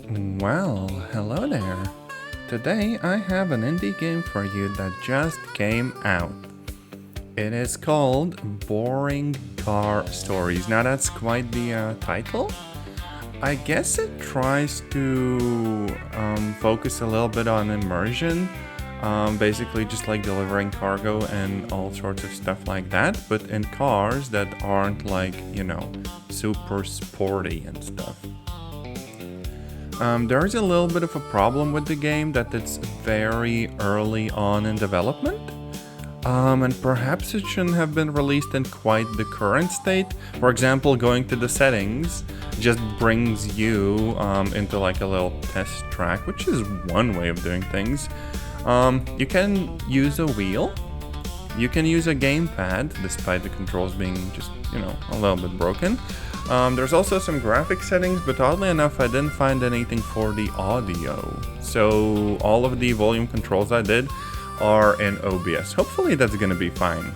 Well, hello there. Today I have an indie game for you that just came out. It is called Boring Car Stories. Now that's quite the title. I guess it tries to focus a little bit on immersion. Basically just like delivering cargo and all sorts of stuff like that, but in cars that aren't like, super sporty and stuff. There's a little bit of a problem with the game that it's very early on in development. And perhaps it shouldn't have been released in quite the current state. For example, going to the settings just brings you into like a little test track, which is one way of doing things. You can use a wheel. You can use a gamepad, despite the controls being just, a little bit broken. There's also some graphic settings, but oddly enough, I didn't find anything for the audio. So all of the volume controls I did are in OBS. Hopefully that's gonna be fine.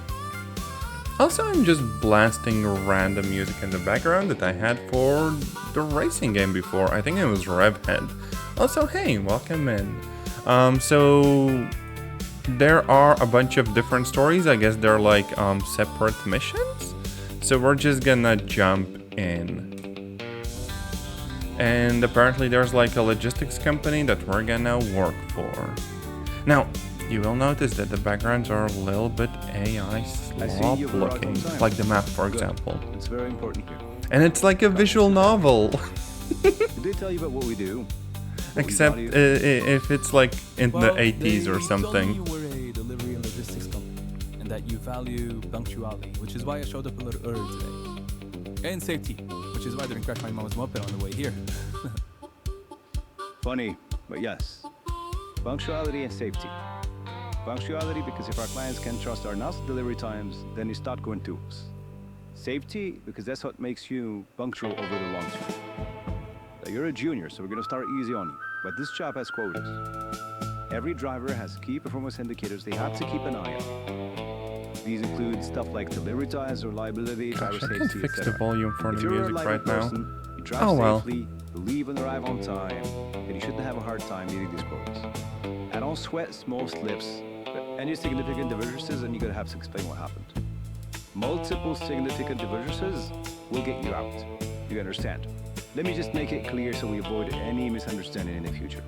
Also, I'm just blasting random music in the background that I had for the racing game before. I think it was Revhead. Also, hey, welcome in. So there are a bunch of different stories. I guess they're like separate missions. So we're just gonna jump in. And apparently there's like a logistics company that we're gonna work for. Now, you will notice that the backgrounds are a little bit AI slop looking, like the map, for example. It's very important here. And it's like a visual novel. Did they tell you about what we do? Except if it's like in the 80s or something. You were a delivery and logistics company, and that you value punctuality, which is why I showed up a little early today. And safety, which is why I didn't crash my mom's moped on the way here. Funny, but yes. Punctuality and safety. Punctuality because if our clients can trust our NAS delivery times, then they start going to us. Safety because that's what makes you punctual over the long term. Now, you're a junior, so we're going to start easy on you. But this job has quotas. Every driver has key performance indicators they have to keep an eye on. These include stuff like delivery times, reliability, driver Gosh, I safety, can't fix the etc. volume for If the you're a music reliable right now. person, you drive Oh well. safely, you leave and arrive on time, and you shouldn't have a hard time meeting these quotas. And don't sweat small slips. But any significant divergences, and you gotta have to explain what happened. Multiple significant divergences will get you out. You understand? Let me just make it clear so we avoid any misunderstanding in the future.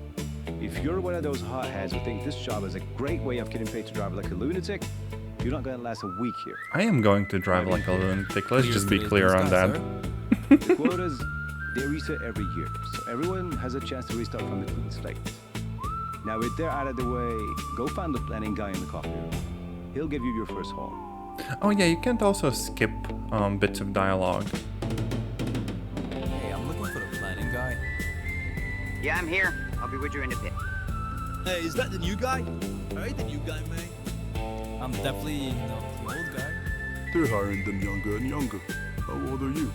If you're one of those hotheads who think this job is a great way of getting paid to drive like a lunatic, you're not gonna last a week here. I am going to drive like a lunatic. Let's just be clear on that. The quotas, they reset every year, so everyone has a chance to restart from the clean slate. Now with that out of the way, go find the planning guy in the coffee room. He'll give you your first haul. Oh yeah, you can't also skip bits of dialogue. Hey, I'm looking for the planning guy. Yeah, I'm here. I'll be with you in a bit. Hey, is that the new guy? Alright, the new guy, man. I'm definitely, the old guy. They're hiring them younger and younger. How old are you?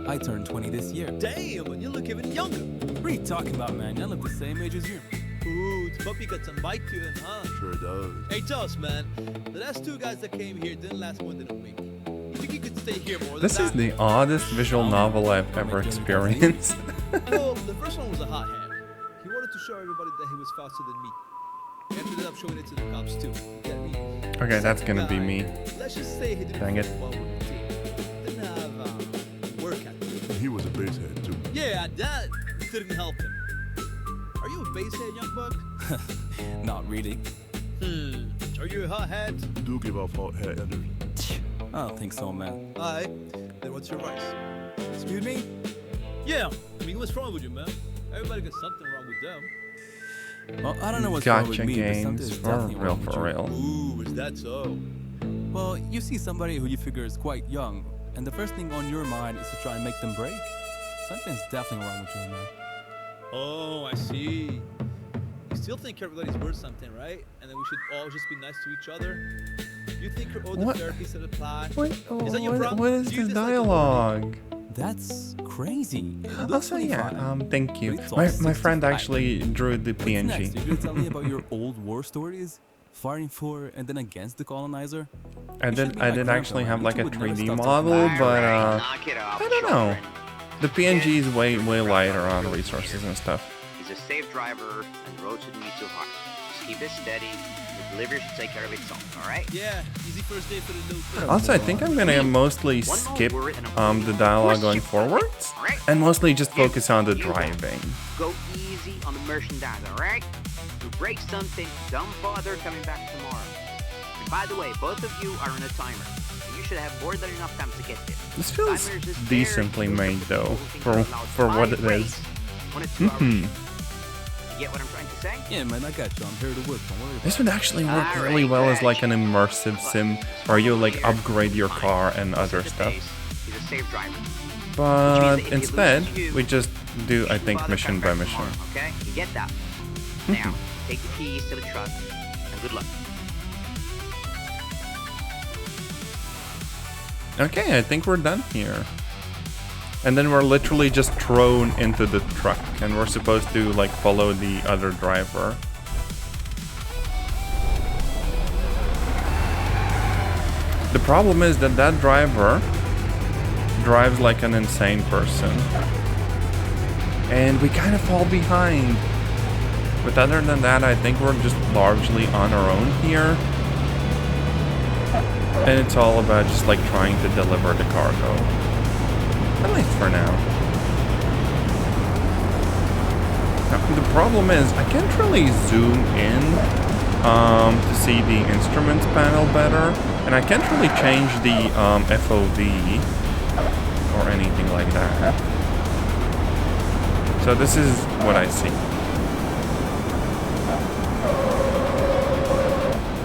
I turned 20 this year. Damn, and you look even younger. What are you talking about, man? I look the same age as you. Ooh, the puppy got some bite to him, huh? Sure does. Hey, tell us, man. The last two guys that came here didn't last more than a week. You think you could stay here more than This that? is the oddest visual novel I've ever experienced. Well, the first one was a hot hand. He wanted to show everybody that he was faster than me. He ended up showing it to the cops, too. You get me? Okay, that's gonna be Guy, me. Let's just say he didn't Dang it. fit well with the team. Didn't have work ethic. He was a basehead too. Yeah, that didn't help him. Are you a basehead, young buck? Not really. Are you a hothead? You do give off hot head energy. I don't think so, man. Aye. Then what's your vice? Excuse me? Yeah. I mean, what's wrong with you, man? Everybody got something wrong with them. Well, I don't know what's wrong with Gotcha me, but something games is for definitely real, wrong with for you. real. Ooh, is that so? Well, you see somebody who you figure is quite young, and the first thing on your mind is to try and make them break. Something's definitely wrong with you, man. Oh, I see. You still think everybody's worth something, right? And then we should all just be nice to each other? You think all the What? therapies that apply? What, Is that your problem? what is Do you this dislike the dialogue? That's crazy. It looks Also, really yeah, fun. thank you. But it's all My friend 65. actually drew the What's next? You're PNG. gonna tell me about your old war stories? Fighting for and then against the colonizer? I You should did be I my did grandpa, actually man. have You like two a would never 3D stop talking model, about but Alright, knock it off, I don't know. children. The PNG is way lighter on resources and stuff. He's a safe driver, and the road shouldn't be too hard. Just keep it steady. The delivery should take care of itself, alright? Yeah, easy first day for the little kid. Also, I think I'm gonna mostly skip the dialogue going forwards and mostly just focus on the driving. Go easy on the merchandise, alright? If you break something, don't bother coming back tomorrow. And by the way, both of you are on a timer. You should have more than enough time to get there. This feels decently made though, for what it is. You get what I'm trying to say? Yeah, man, I got you. I'm here to work. Don't worry about This would actually work really well as like an immersive sim where you like upgrade your car and other stuff. He's a safe driver. But instead, we just do, I think, mission by mission. Okay, you get that? Now, take the keys to the truck, and good luck. Okay, I think we're done here. And then we're literally just thrown into the truck, and we're supposed to like follow the other driver. The problem is that that driver drives like an insane person. And we kind of fall behind. But other than that, I think we're just largely on our own here. And it's all about just like trying to deliver the cargo. At least for now. Now, the problem is I can't really zoom in to see the instruments panel better. And I can't really change the FOV or anything like that. So this is what I see.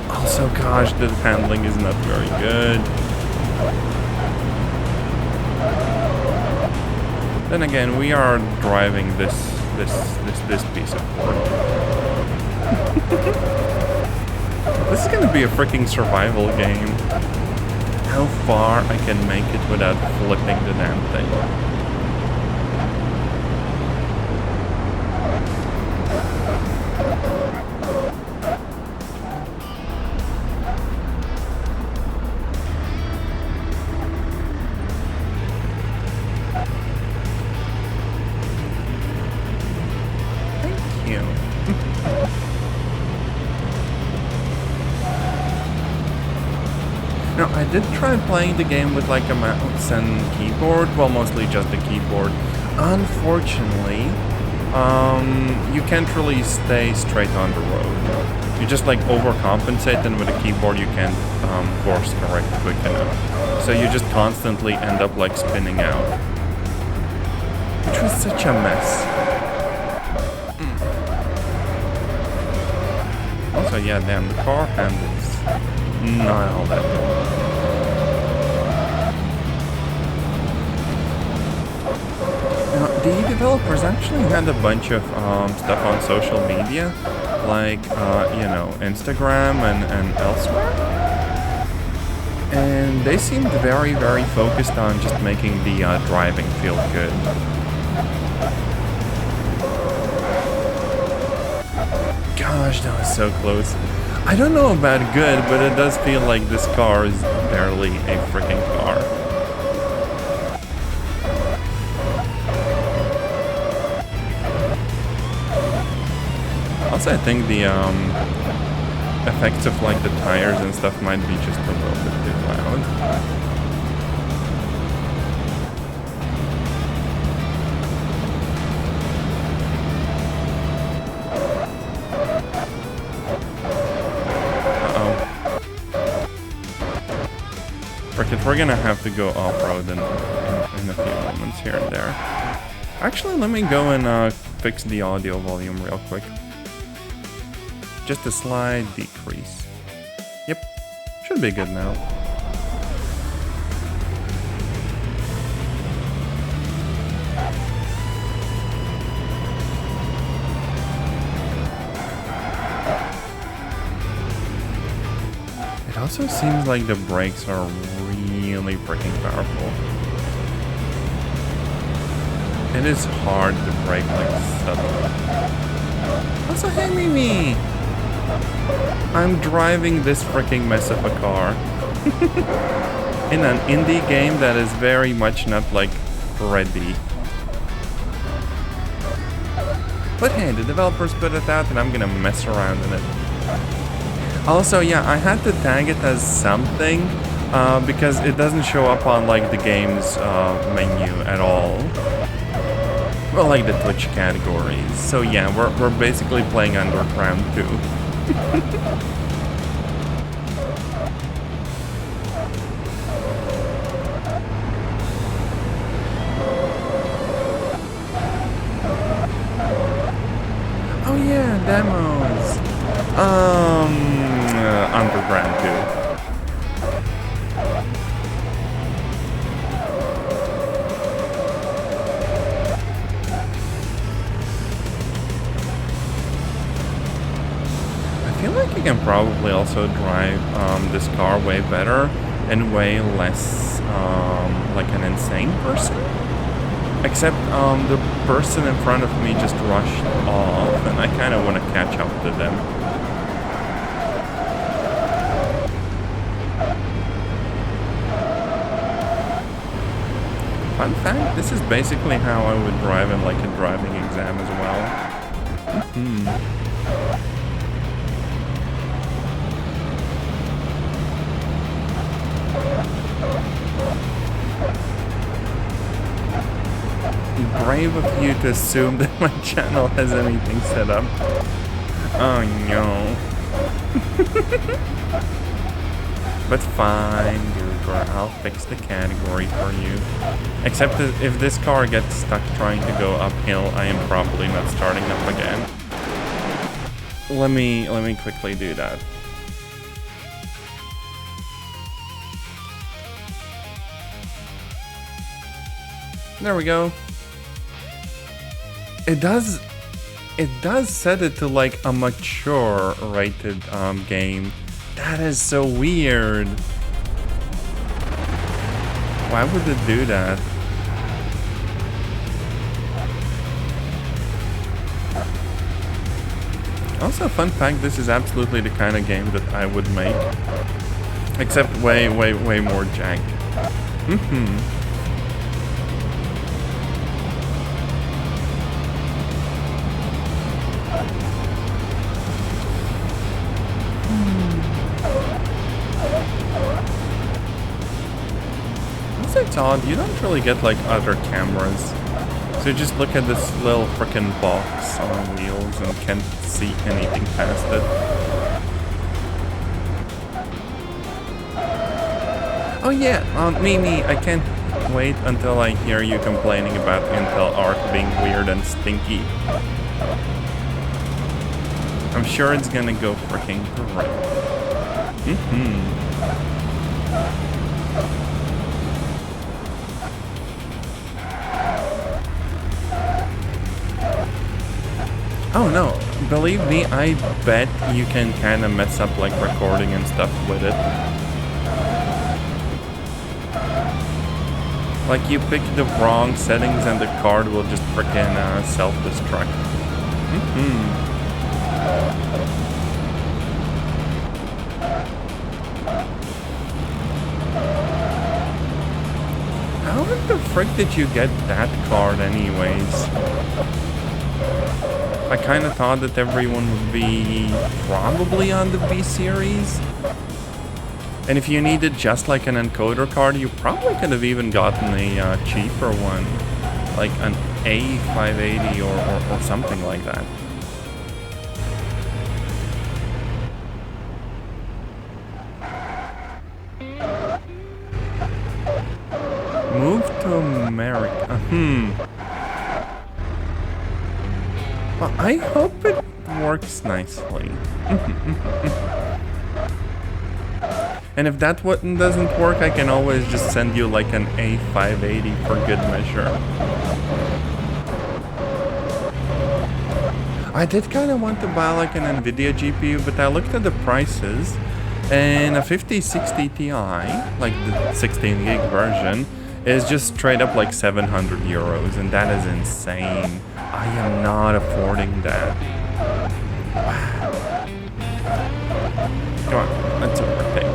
Also, gosh, the handling is not very good. Then again, we are driving this piece of work. This is gonna be a freaking survival game. How far I can make it without flipping the damn thing. Now, I did try playing the game with like a mouse and keyboard, well, mostly just the keyboard. Unfortunately, you can't really stay straight on the road. You just like overcompensate, and with a keyboard you can't course correct quick enough. So you just constantly end up like spinning out. Which was such a mess. Also, yeah, damn, the car handles not all that good. Now, the developers actually had a bunch of stuff on social media, like, you know, Instagram and elsewhere. And they seemed very, very focused on just making the driving feel good. Gosh, that was so close. I don't know about good, but it does feel like this car is barely a freaking car. Also, I think the effects of like the tires and stuff might be just a little bit too loud. We're gonna have to go off-road in a few moments here and there. Actually, let me go and fix the audio volume real quick. Just a slight decrease. Yep, should be good now. It also seems like the brakes are really freaking powerful. It is hard to brake like suddenly. Also, hey Mimi! I'm driving this freaking mess of a car. In an indie game that is very much not like ready But hey, the developers put it out and I'm gonna mess around in it. Also, yeah, I had to tag it as something because it doesn't show up on like the game's menu at all. Well, like the Twitch categories. So yeah, we're basically playing Underground 2. Oh yeah, demos. Underground 2. I feel like you can probably also drive this car way better and way less like an insane person. Except the person in front of me just rushed off and I kind of want to catch up to them. Fun fact, this is basically how I would drive in like a driving exam as well. Brave of you to assume that my channel has anything set up. Oh no. But fine, Google, I'll fix the category for you. Except that if this car gets stuck trying to go uphill, I am probably not starting up again. Let me quickly do that. There we go. It does set it to like a mature rated game. That is so weird. Why would it do that? Also, fun fact, this is absolutely the kind of game that I would make. Except way more jank. It's odd, you don't really get like other cameras. So you just look at this little frickin' box on wheels and can't see anything past it. Oh yeah, Mimi, I can't wait until I hear you complaining about Intel Arc being weird and stinky. I'm sure it's gonna go fricking great. Oh no, believe me, I bet you can kind of mess up like recording and stuff with it. Like you pick the wrong settings and the card will just frickin' self-destruct. How the frick did you get that card anyways? I kind of thought that everyone would be probably on the B series. And if you needed just like an encoder card, you probably could have even gotten a cheaper one. Like an A580 or something like that. Move to America. Well, I hope it works nicely. And if that one doesn't work, I can always just send you like an A580 for good measure. I did kind of want to buy like an Nvidia GPU, but I looked at the prices, and a 5060 Ti, like the 16 gig version, is just straight up like 700 euros, and that is insane. I am not affording that. Come on, let's overtake.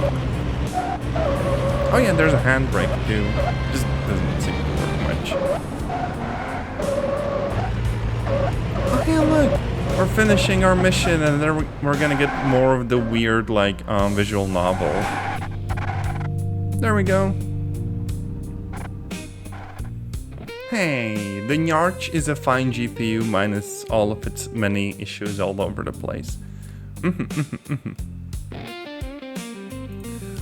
Oh yeah, there's a handbrake too. Just doesn't seem to work much. Oh, hey, look! We're finishing our mission, and then we're gonna get more of the weird, like, visual novel. There we go. Hey, the Nyarch is a fine GPU minus all of its many issues all over the place.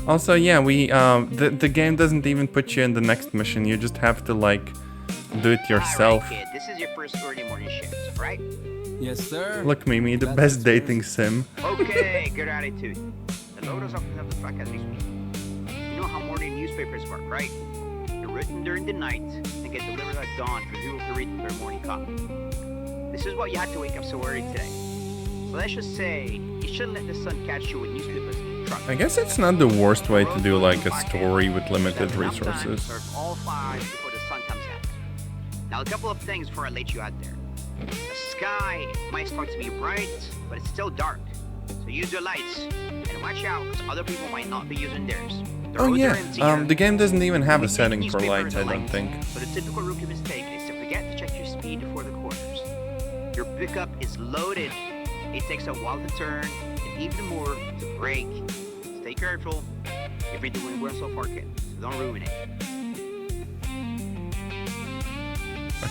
Also, yeah, the game doesn't even put you in the next mission. You just have to, like, do it yourself. All right, kid, this is your first early morning shift, right? Yes, sir. Look, Mimi, the That's best experience. dating sim. Okay, good attitude. The loaders often have the truck as we speak. You know how morning newspapers work, right? They're written during the night and get delivered at dawn for people to read their morning copy. This is why you had to wake up so early today. So let's just say you shouldn't let the sun catch you with newspapers in the truck. I guess it's not the worst way to do, like, a story with limited resources. Serve all 5 before the sun comes out. Now, a couple of things before I let you out there. The sky might start to be bright, but it's still dark. So use your lights and watch out, because other people might not be using theirs. The Oh roads are yeah, empty the game doesn't even have We a take setting for newspaper lights, as I a don't light. think. So the typical rookie mistake is to forget to check your speed before the corners. Your pickup is loaded. It takes a while to turn, and even more to brake. Stay careful. You've been doing well so far, kid, so don't ruin it.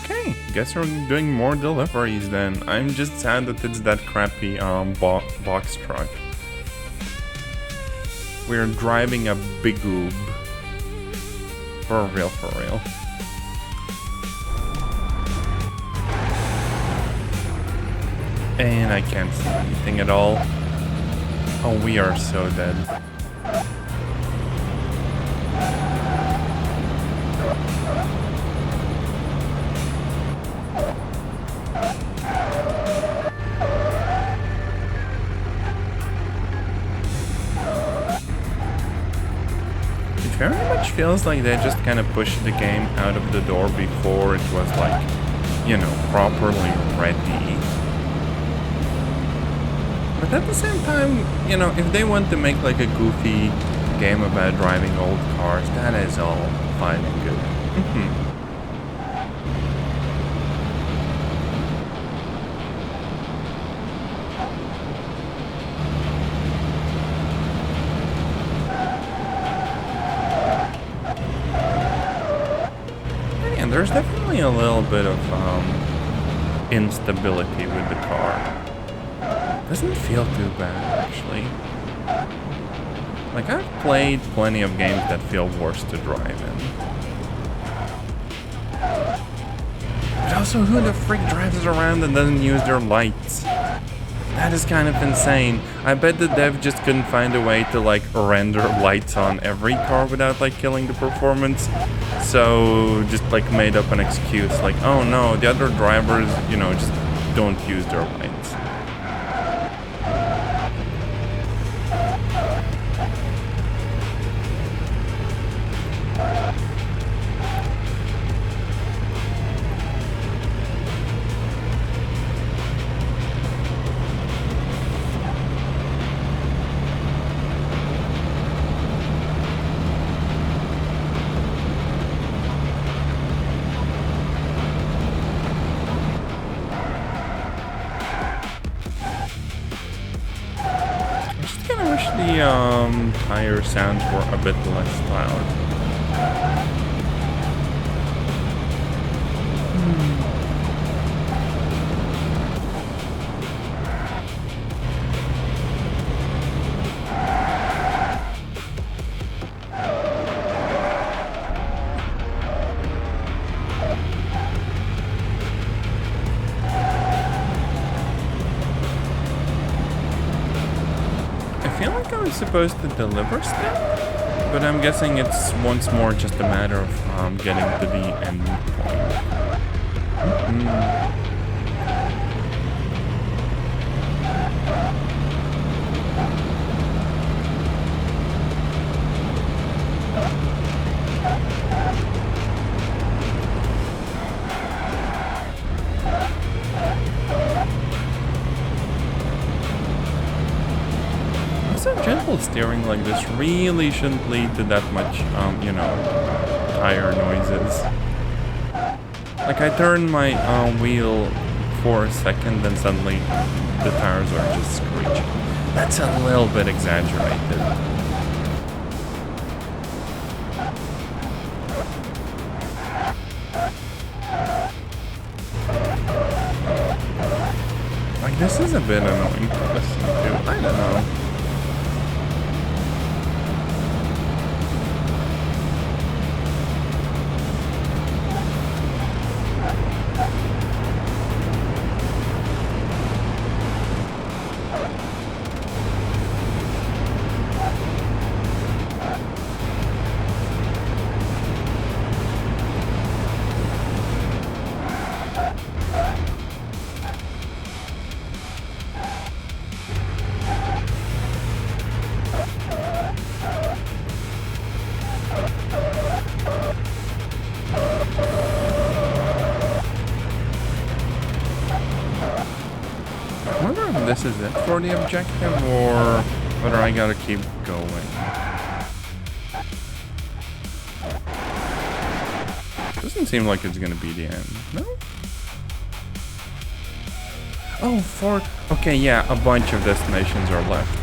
Okay, guess we're doing more deliveries then. I'm just sad that it's that crappy box truck. We're driving a big goob. For real, for real. And I can't see anything at all. Oh, we are so dead. It very much feels like they just kind of pushed the game out of the door before it was, like, you know, properly ready. But at the same time, you know, if they want to make like a goofy game about driving old cars, that is all fine and good. And there's definitely a little bit of instability with the car. Doesn't feel too bad, actually. Like, I've played plenty of games that feel worse to drive in. But also, who the frick drives around and doesn't use their lights? That is kind of insane. I bet the dev just couldn't find a way to, like, render lights on every car without, like, killing the performance. So, just, like, made up an excuse, like, oh no, the other drivers, you know, just don't use their lights. The tire sounds were a bit less loud. I feel like I was supposed to deliver stuff, but I'm guessing it's once more just a matter of getting to the end point. Gentle steering like this really shouldn't lead to that much, you know, tire noises. Like, I turn my wheel for a second, then suddenly the tires are just screeching. That's a little bit exaggerated. Like, this is a bit annoying to listen to. I don't know. I wonder if this is it for the objective, or whether I gotta keep going. Doesn't seem like it's gonna be the end, no? Oh, okay, yeah, a bunch of destinations are left.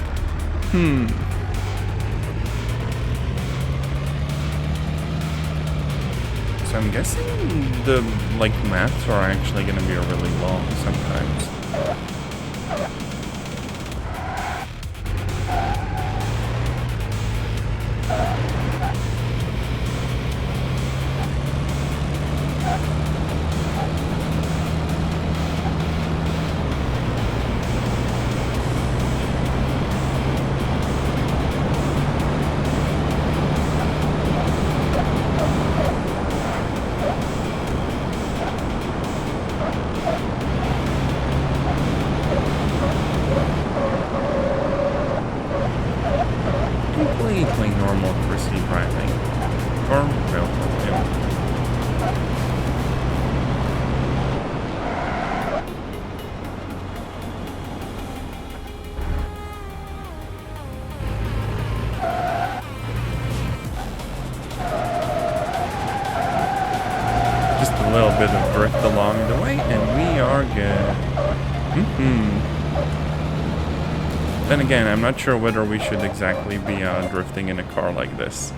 So I'm guessing the, like, maps are actually gonna be really long sometimes. Completely normal for sea driving. Or, well, yeah. Just a little bit of drift along the way, and we are good. Then again, I'm not sure whether we should exactly be drifting in a car like this.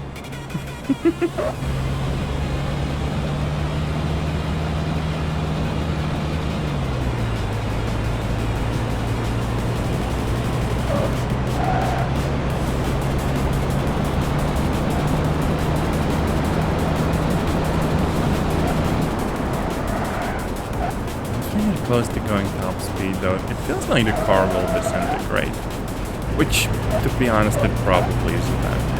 Really close to going top speed though. It feels like the car will disintegrate. Which, to be honest, it probably isn't that bad.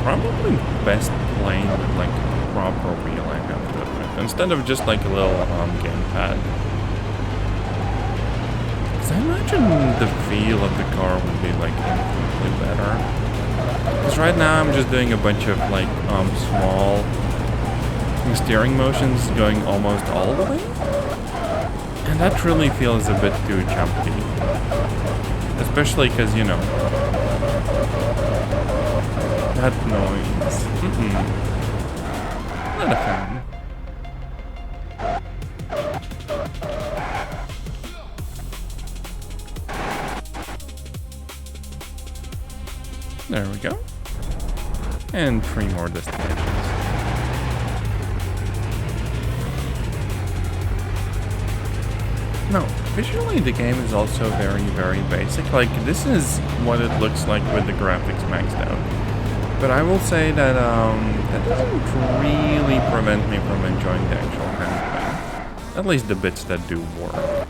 Probably best playing with like a proper wheel, I have to admit, instead of just like a little gamepad. Because I imagine the feel of the car would be like infinitely better. Because right now I'm just doing a bunch of like small steering motions going almost all the way. And that really feels a bit too jumpy. Especially because, you know, that noise. Not a fan. There we go. And 3 more destinations. No. visually the game is also very, very basic. Like, this is what it looks like with the graphics maxed out. But I will say that that doesn't really prevent me from enjoying the actual gameplay. At least the bits that do work.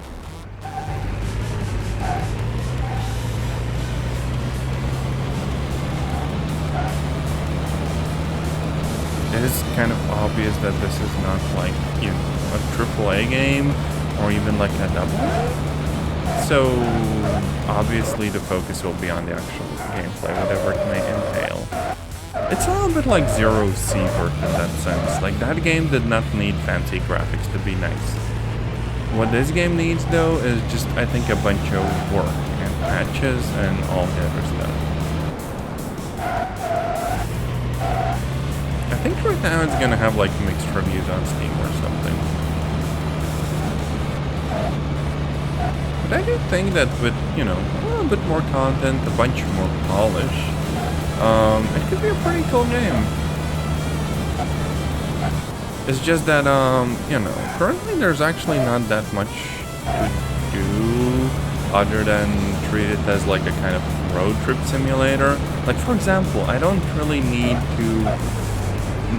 It is kind of obvious that this is not like, you know, a AAA game or even like a double A. So obviously the focus will be on the actual gameplay, whatever it may entail. It's a little bit like Zero Seabird in that sense. Like, that game did not need fancy graphics to be nice. What this game needs though is just, I think, a bunch of work and patches and all the other stuff. I think right now it's gonna have like mixed reviews on Steam or something. But I do think that with, you know, a little bit more content, a bunch more polish, it could be a pretty cool game. It's just that, you know, currently there's actually not that much to do other than treat it as like a kind of road trip simulator. Like, for example, I don't really need to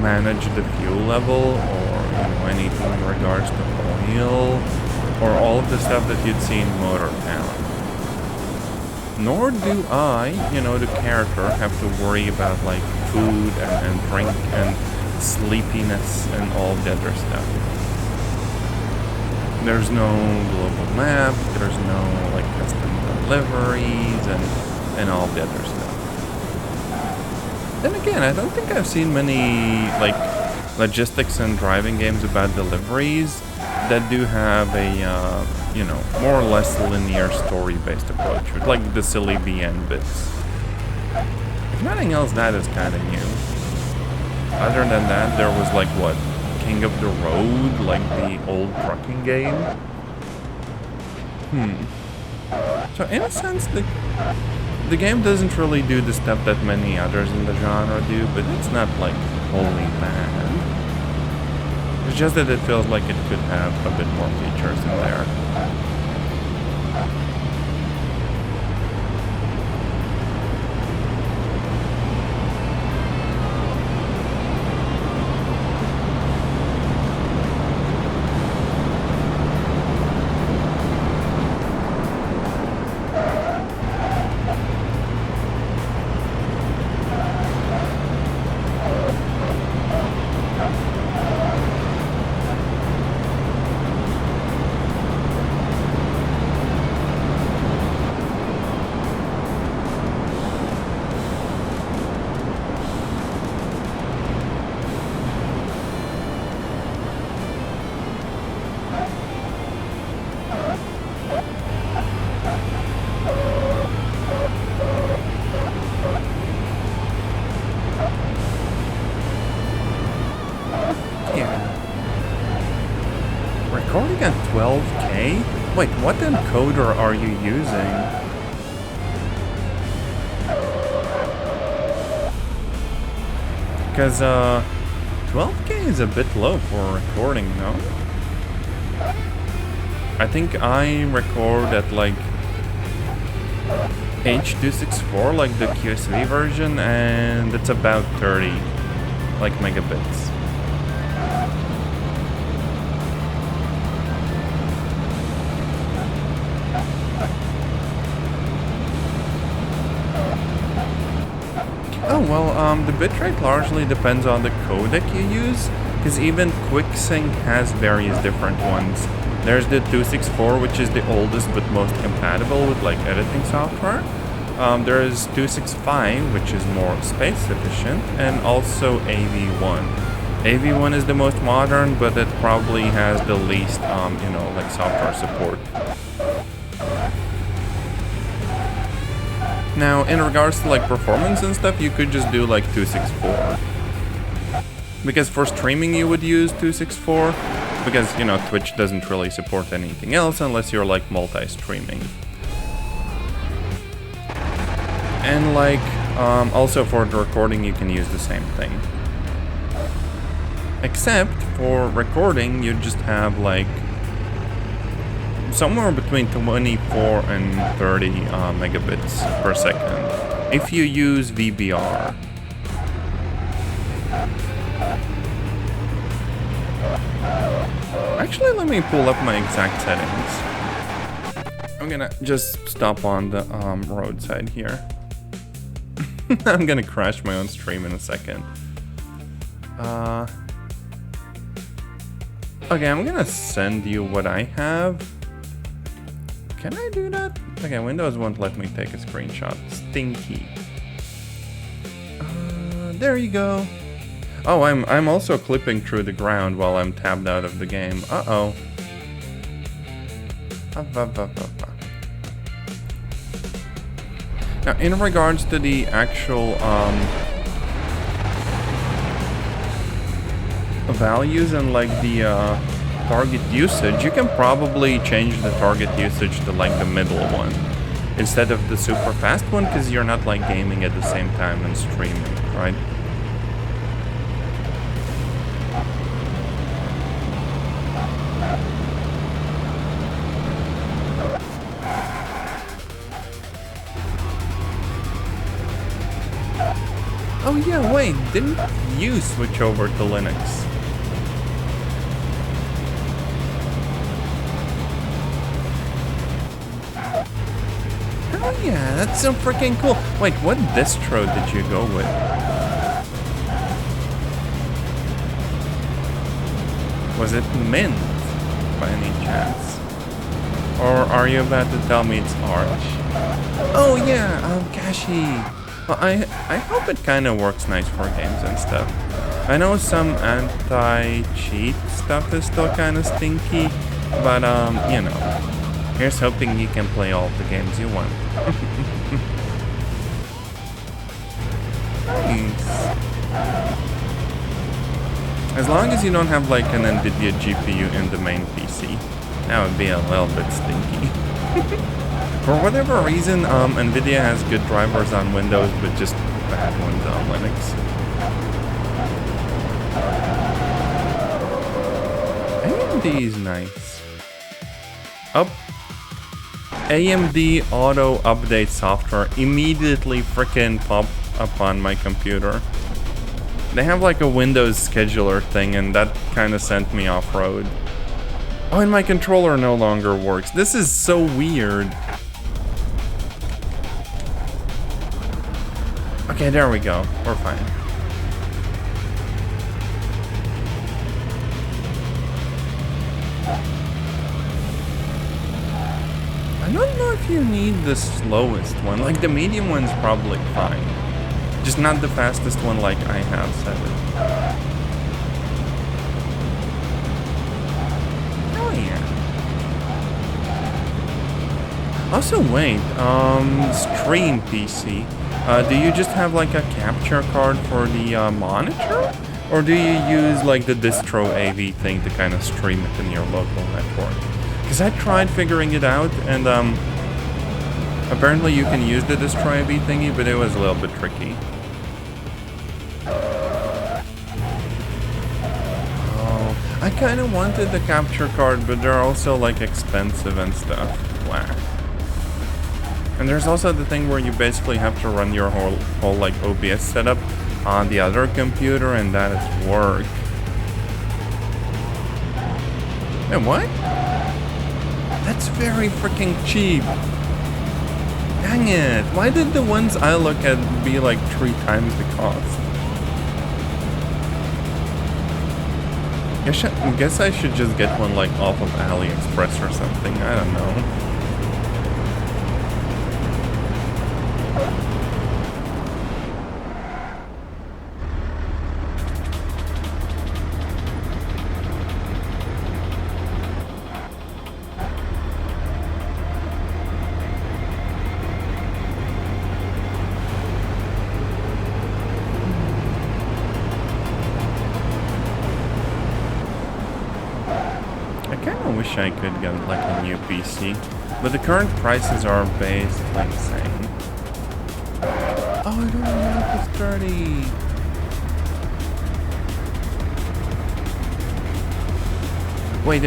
manage the fuel level or, you know, anything in regards to oil or all of the stuff that you'd see in Motor Town. Nor do I, you know, the character, have to worry about like food and drink and sleepiness and all the other stuff. There's no global map, there's no like custom deliveries and all the other stuff. Then again, I don't think I've seen many like logistics and driving games about deliveries that do have a you know, more or less linear story-based approach with like the silly BN bits. If nothing else, that is kind of new. Other than that, there was like what, King of the Road, like the old trucking game. So in a sense, the game doesn't really do the stuff that many others in the genre do, but it's not like wholly bad. It's just that it feels like it could have a bit more features in there. Recording at 12K? Wait, what encoder are you using? Because, 12K is a bit low for recording, no? I think I record at, like, H.264, like the QSV version, and it's about 30, like, megabits. Oh, well, the bitrate largely depends on the codec you use, because even QuickSync has various different ones. There's the 264, which is the oldest but most compatible with like editing software. There is 265, which is more space efficient, and also AV1. AV1 is the most modern, but it probably has the least, you know, like software support. Now, in regards to like performance and stuff, you could just do like 264. Because for streaming you would use 264, because, you know, Twitch doesn't really support anything else unless you're like multi-streaming. And like, also for the recording you can use the same thing. Except for recording you just have like somewhere between 24 and 30 megabits per second if you use VBR. Actually, let me pull up my exact settings. I'm gonna just stop on the roadside here. I'm gonna crash my own stream in a second. Okay, I'm gonna send you what I have. Can I do that? Okay, Windows won't let me take a screenshot. Stinky. There you go. Oh, I'm also clipping through the ground while I'm tabbed out of the game. Uh-oh. Now, in regards to the actual values and like the target usage, you can probably change the target usage to like the middle one instead of the super fast one, because you're not like gaming at the same time and streaming, right? Oh yeah, wait, didn't you switch over to Linux? Oh yeah, that's so freaking cool. Wait, what distro did you go with? Was it Mint, by any chance? Or are you about to tell me it's Arch? Oh yeah, Kashi. Well, I hope it kind of works nice for games and stuff. I know some anti-cheat stuff is still kind of stinky, but you know, here's hoping you can play all the games you want. Nice. As long as you don't have like an NVIDIA GPU in the main PC, that would be a little bit stinky. For whatever reason, NVIDIA has good drivers on Windows, but just bad ones on Linux. AMD is nice. AMD auto update software immediately frickin' popped up on my computer. They have like a Windows scheduler thing, and that kind of sent me off-road. Oh, and my controller no longer works. This is so weird. Okay, there we go. We're fine. I don't know if you need the slowest one. Like, the medium one's probably fine. Just not the fastest one like I have set it. Oh yeah. Also, wait. Stream PC. Do you just have like a capture card for the monitor? Or do you use like the distro AV thing to kind of stream it in your local network? Because I tried figuring it out, and apparently you can use the distro AV thingy, but it was a little bit tricky. Oh, I kind of wanted the capture card, but they're also like expensive and stuff. Wow. And there's also the thing where you basically have to run your whole like OBS setup on the other computer, and that is work. Wait, what? That's very freaking cheap. Dang it. Why did the ones I look at be like 3 times the cost? I guess I should just get one like off of AliExpress or something. I don't know. I could get like a new PC, but the current prices are basically insane. Oh, I don't know if it's dirty. Wait,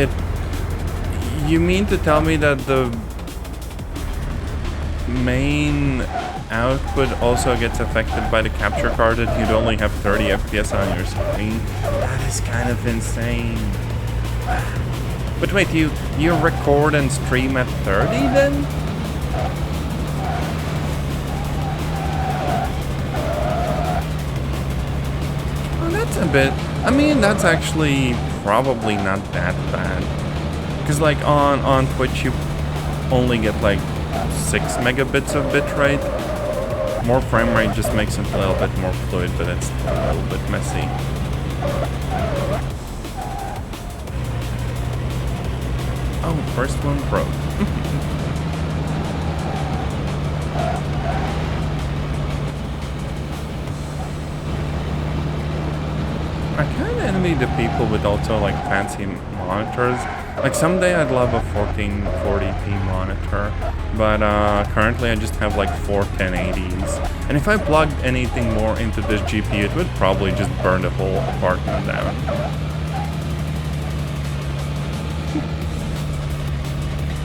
You mean to tell me that the main output also gets affected by the capture card, that you'd only have 30 FPS on your screen? That is kind of insane. But wait, you record and stream at 30 then? Oh, that's a bit... I mean, that's actually probably not that bad. Because like on Twitch you only get like 6 megabits of bitrate. More frame rate just makes it a little bit more fluid, but it's a little bit messy. Oh, first one broke. I kinda envy the people with also like fancy monitors. Like someday I'd love a 1440p monitor, but currently I just have like 4 1080s. And if I plugged anything more into this GPU, it would probably just burn the whole apartment down.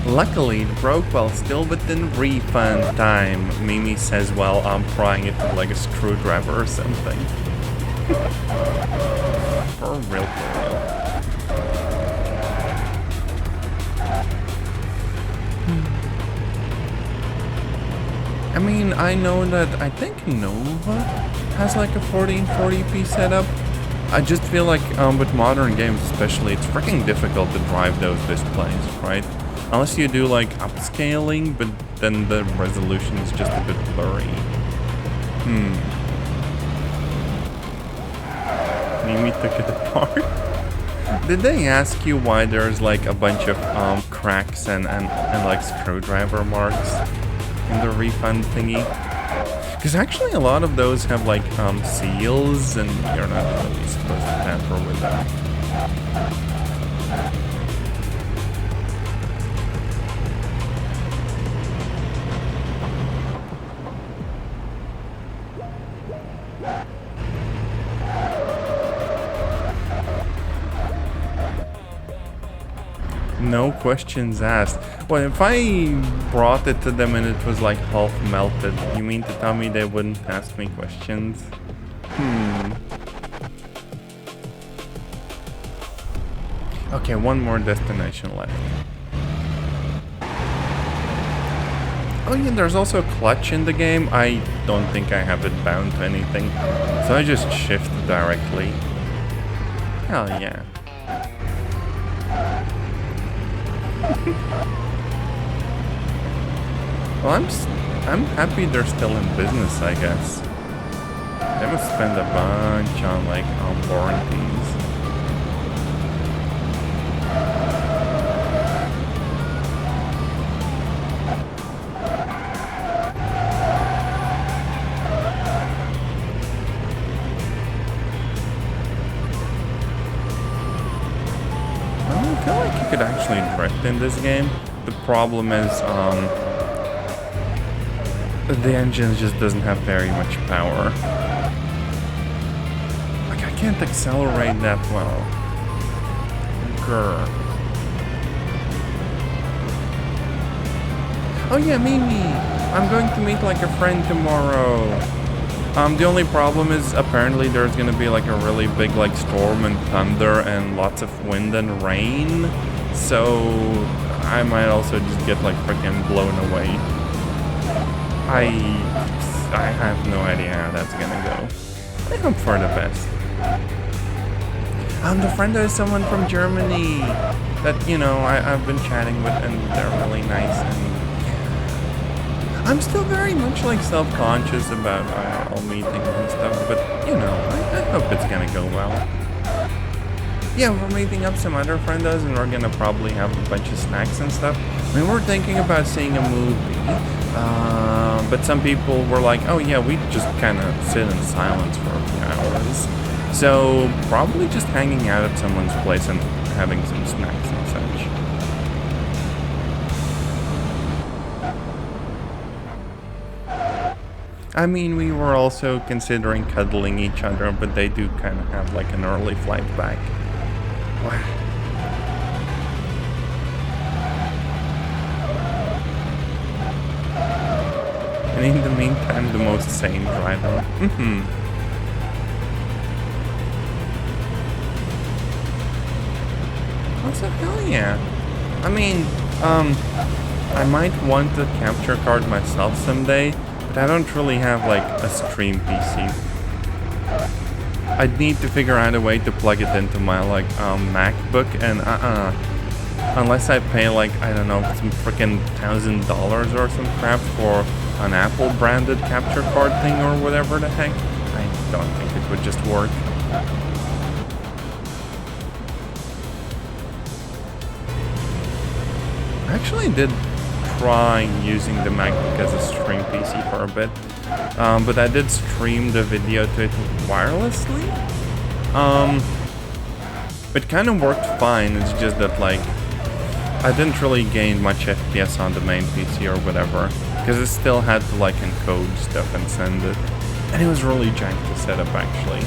Luckily, it broke while still within refund time, Mimi says while I'm prying it with like a screwdriver or something. For real, for real. I mean, I know that I think Nova has like a 1440p setup. I just feel like with modern games especially, it's freaking difficult to drive those displays, right? Unless you do like upscaling, but then the resolution is just a bit blurry. Mimi took it apart. Did they ask you why there's like a bunch of cracks and like screwdriver marks in the refund thingy? Because actually a lot of those have like seals, and you're not really supposed to tamper with them. No questions asked. Well, if I brought it to them and it was like half melted, you mean to tell me they wouldn't ask me questions? Okay, one more destination left. Oh yeah, there's also a clutch in the game. I don't think I have it bound to anything, so I just shift directly. Hell yeah. Well, I'm happy they're still in business, I guess. They must spend a bunch on like warranties. I feel like you could actually drift in this game. The problem is the engine just doesn't have very much power. Like, I can't accelerate that well. Grr. Oh yeah, Mimi! I'm going to meet like a friend tomorrow. The only problem is apparently there's gonna be like a really big like storm and thunder and lots of wind and rain. So I might also just get like freaking blown away. I have no idea how that's gonna go. I hope for the best. The friend is someone from Germany that, you know, I've been chatting with, and they're really nice, and yeah. I'm still very much like self-conscious about all meetings and stuff, but you know, I hope it's gonna go well. Yeah, we're meeting up some other friends, and we're gonna probably have a bunch of snacks and stuff. I mean, we're thinking about seeing a movie. But some people were like, oh yeah, we just kind of sit in silence for a few hours. So probably just hanging out at someone's place and having some snacks and such. I mean, we were also considering cuddling each other, but they do kind of have like an early flight back. Wow. and in the meantime, the most sane driver. Also, hell yeah. I mean, I might want a capture card myself someday, but I don't really have like a stream PC. I'd need to figure out a way to plug it into my like MacBook, and unless I pay like, I don't know, some freaking $1,000 or some crap for an Apple branded capture card thing or whatever the heck, I don't think it would just work. I actually did try using the MacBook as a stream PC for a bit, but I did stream the video to it wirelessly. It kind of worked fine, it's just that like I didn't really gain much FPS on the main PC or whatever, because it still had to like encode stuff and send it, and it was really jank to set up actually.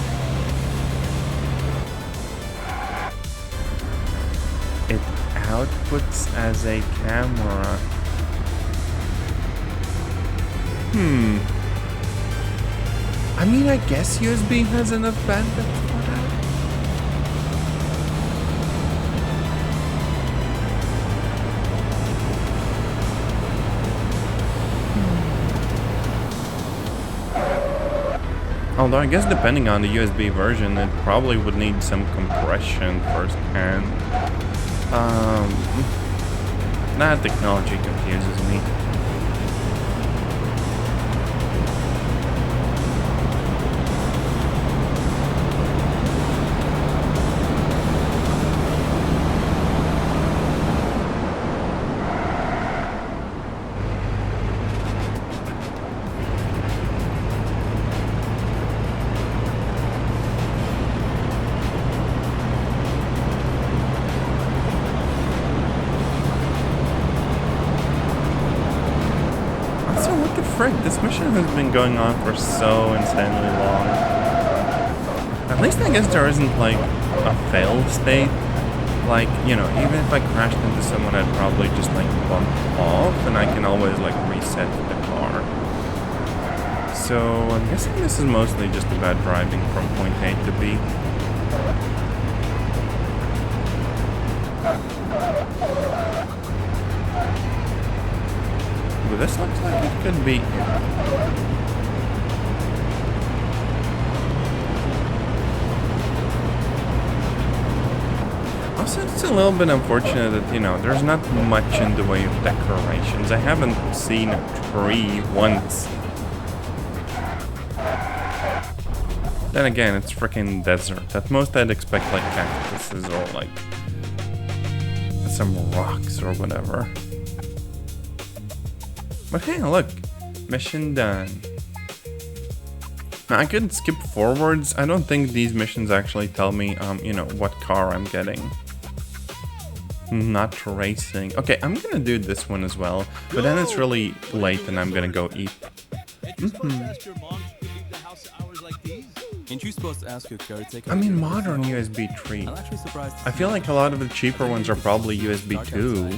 It outputs as a camera. I mean, I guess USB has enough bandwidth for that. Although I guess depending on the USB version, it probably would need some compression firsthand. That technology confuses me. Frick, this mission has been going on for so insanely long. At least I guess there isn't like a fail state. Like, you know, even if I crashed into someone, I'd probably just like bump off and I can always like reset the car. So I'm guessing this is mostly just about driving from point A to B. But this looks like it could be. Also, it's a little bit unfortunate that, you know, there's not much in the way of decorations. I haven't seen a tree once. Then again, it's freaking desert. At most, I'd expect like cactuses or like some rocks or whatever. But hey, look, mission done. Now I could skip forwards. I don't think these missions actually tell me, you know, what car I'm getting. Not racing. Okay, I'm gonna do this one as well, but then it's really late and I'm gonna go eat. Ain't you supposed to ask your caretaker? I mean, modern USB 3. I'm actually surprised. I feel like a lot of the cheaper ones are probably USB 2.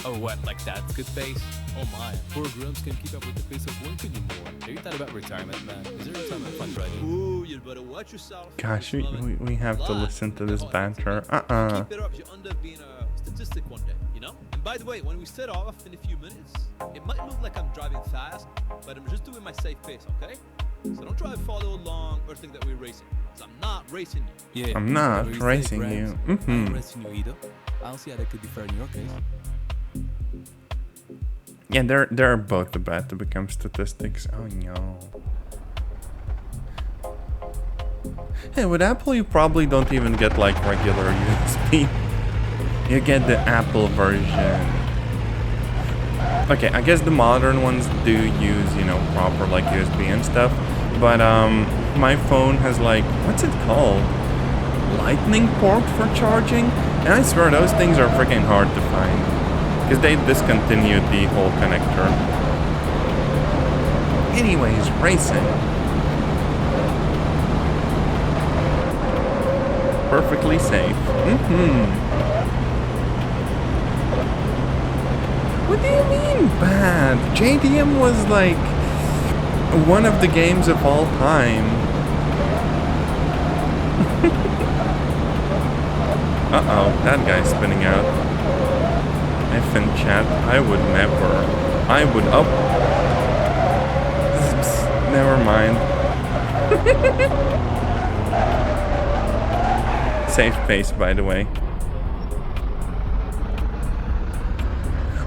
Oh, what? Like that's good space? Oh my. Poor Grumps can keep up with the pace of work anymore. Have you thought about retirement, man? Is there a retirement fund ready? Ooh, you better watch yourself. Gosh, we have to listen to this banter. Keep it up, you end up being a statistic one day, you know? And by the way, when we set off in a few minutes, it might look like I'm driving fast, but I'm just doing my safe pace, okay? So don't try to follow along or think that we're racing. Because I'm not racing you. Yeah. I'm not racing you. I'm not racing you either. I don't see how that could be fair in your case. Yeah, they're both about to become statistics. Oh no. Hey, with Apple you probably don't even get like regular USB. You get the Apple version. Okay, I guess the modern ones do use, you know, proper like USB and stuff. But my phone has like, what's it called? Lightning port for charging? And I swear those things are freaking hard to find. Because they discontinued the whole connector. Anyways, racing. perfectly safe. What do you mean bad? JDM was like one of the games of all time. Uh-oh, that guy's spinning out. If in chat, I would never. I would up. Never mind. Safe pace, by the way.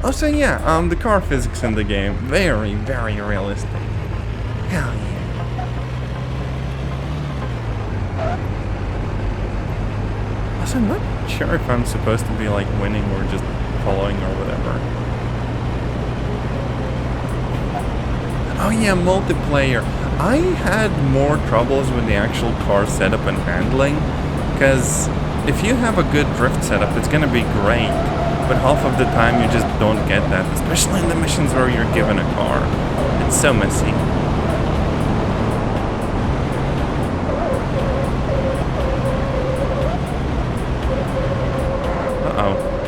Oh, so yeah, the car physics in the game, very, very realistic. Hell yeah. Also, I'm not sure if I'm supposed to be like winning or just following or whatever. Oh yeah, multiplayer. I had more troubles with the actual car setup and handling, because if you have a good drift setup, it's gonna be great, but half of the time you just don't get that, especially in the missions where you're given a car. It's so messy.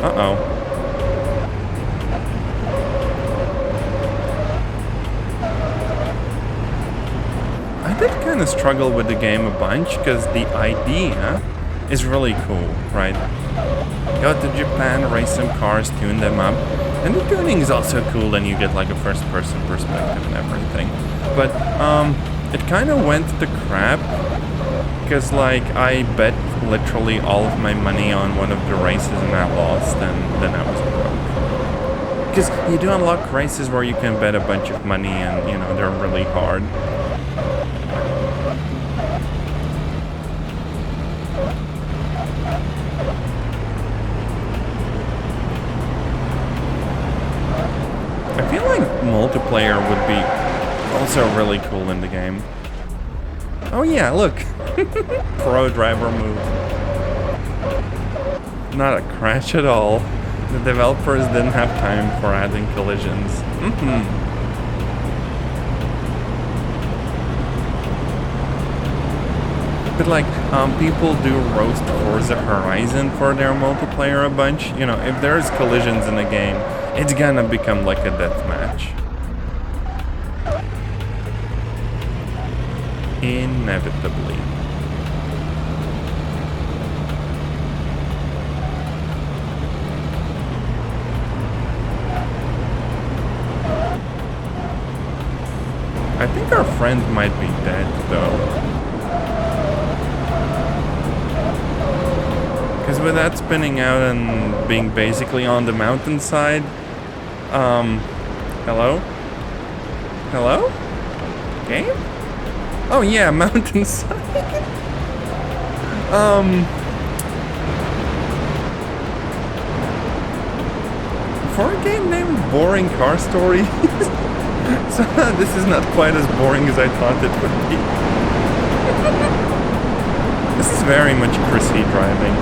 Uh-oh. I did kind of struggle with the game a bunch, because the idea is really cool, right? Go to Japan, race some cars, tune them up, and the tuning is also cool, and you get like a first-person perspective and everything. But it kind of went to crap, because like I bet literally all of my money on one of the races and I lost, and then I was broke. Because you do unlock races where you can bet a bunch of money, and you know, they're really hard. I feel like multiplayer would be also really cool in the game. Oh yeah, look. Pro driver move. Not a crash at all. The developers didn't have time for adding collisions. But like, people do roast Forza Horizon for their multiplayer a bunch. You know, if there's collisions in a game, it's gonna become like a deathmatch. Inevitably. I think our friend might be dead, though. Because with that spinning out and being basically on the mountainside... Hello? Hello? Game? Oh yeah, mountainside. For a game named Boring Car Story, so this is not quite as boring as I thought it would be. This is very much Chrissy driving.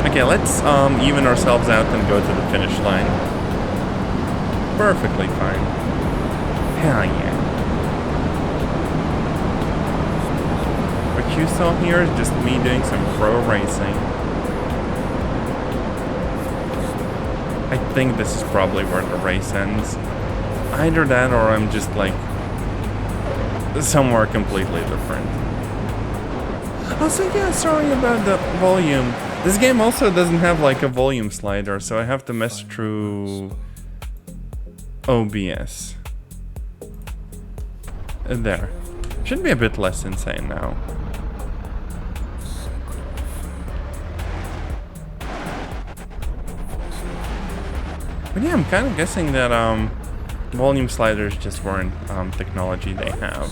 Okay, let's even ourselves out and go to the finish line. Perfectly fine. Hell yeah. What you saw here is just me doing some pro racing. I think this is probably where the race ends. Either that or I'm just like somewhere completely different. Also, yeah, sorry about the volume. This game also doesn't have like a volume slider, so I have to mess through OBS. There. Should be a bit less insane now. But yeah, I'm kind of guessing that volume sliders just weren't technology they have.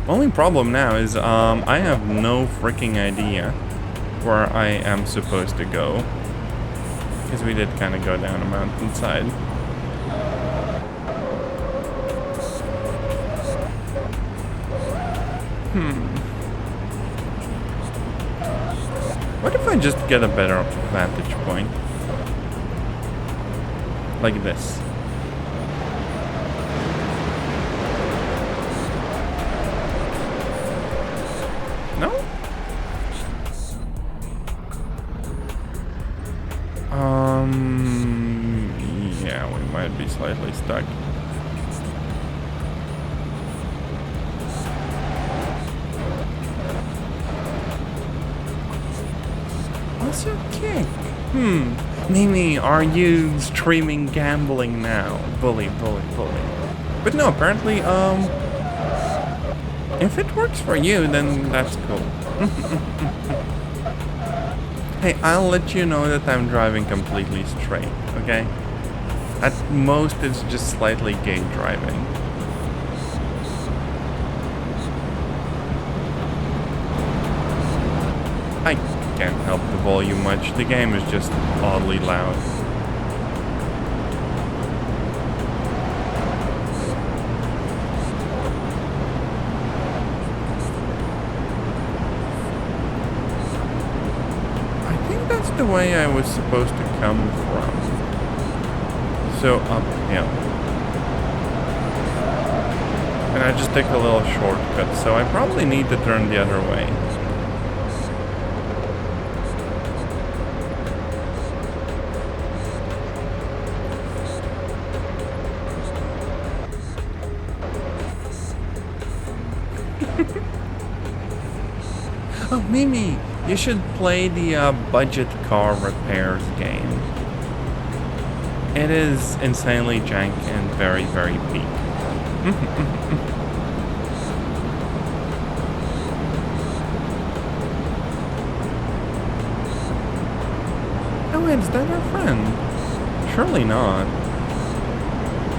Only problem now is I have no freaking idea where I am supposed to go. Because we did kind of go down a mountainside. What if I just get a better vantage point? Like this. stuck. What's your kick? Mimi, are you streaming gambling now? Bully. But no, apparently, if it works for you, then that's cool. Hey, I'll let you know that I'm driving completely straight, okay? At most, it's just slightly gay driving. I can't help the volume much. The game is just oddly loud. The way I was supposed to come from. So uphill. And I just take a little shortcut, so I probably need to turn the other way. Oh, Mimi! You should play the budget car repairs game. It is insanely jank and very, very peak. Oh, wait, is that our friend? Surely not.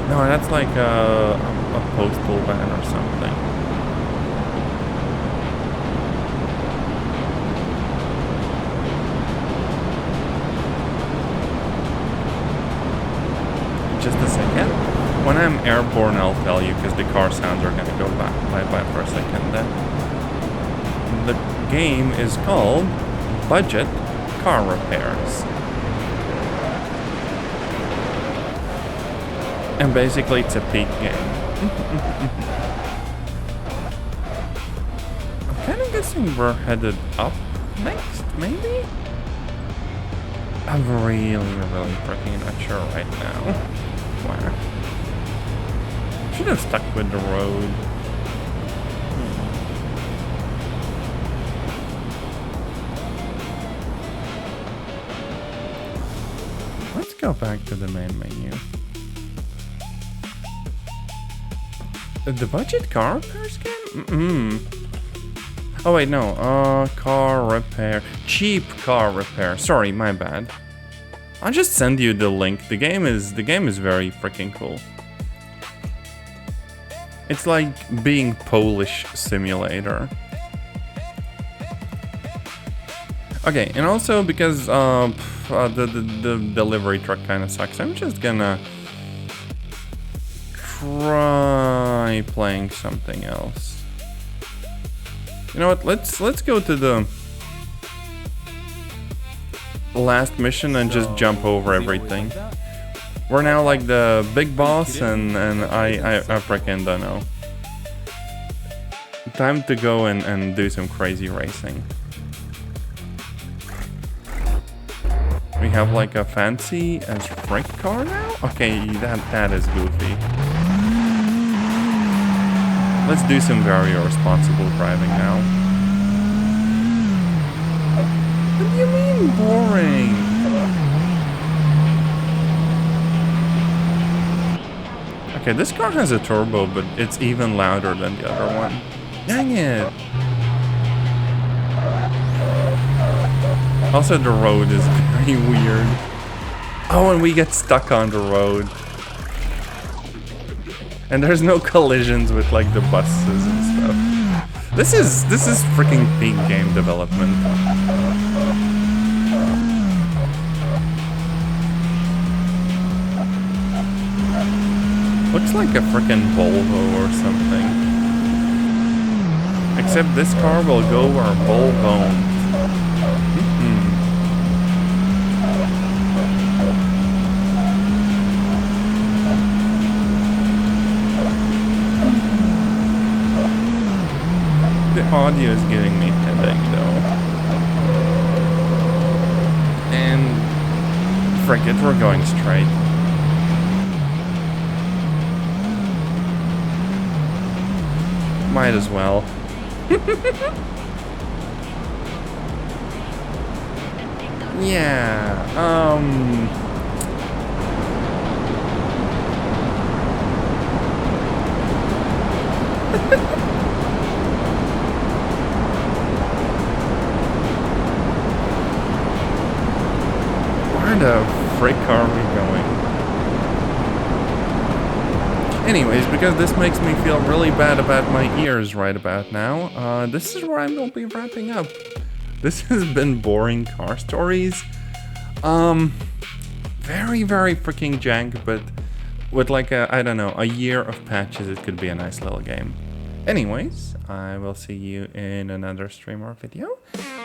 No, that's like a postal van or something. Just a second. When I'm airborne, I'll tell you, because the car sounds are gonna go by for a second. Then the game is called Budget Car Repairs, and basically it's a peak game. I'm kind of guessing we're headed up next, maybe. I'm really freaking not sure right now. Where? Should have stuck with the road. Let's go back to the main menu. The budget car repairs game? Oh wait, no. Car repair. Cheap car repair. Sorry, my bad. I'll just send you the link. The game is very freaking cool. It's like being Polish simulator. Okay, and also because the delivery truck kind of sucks, I'm just gonna try playing something else. You know what? Let's go to the last mission and just jump over everything. We're now like the big boss, and I freaking don't know. Time to go and do some crazy racing. We have like a fancy as frick car now? Okay, that is goofy. Let's do some very irresponsible driving now. What do you mean boring? Okay, this car has a turbo, but it's even louder than the other one. Dang it! Also, the road is very weird. Oh, and we get stuck on the road. And there's no collisions with like the buses and stuff. This is freaking peak game development. Looks like a freaking Volvo or something. Except this car will go where Volvo. The audio is giving me headache though. And frick it, we're going straight. Might as well. Yeah, where the frick are we going? Anyways, because this makes me feel really bad about my ears right about now, this is where I will be wrapping up. This has been Boring Car Stories. Very, very freaking jank, but with like I don't know, a year of patches, it could be a nice little game. Anyways, I will see you in another stream or video.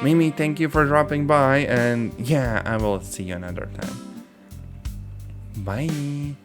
Mimi, thank you for dropping by, and yeah, I will see you another time. Bye.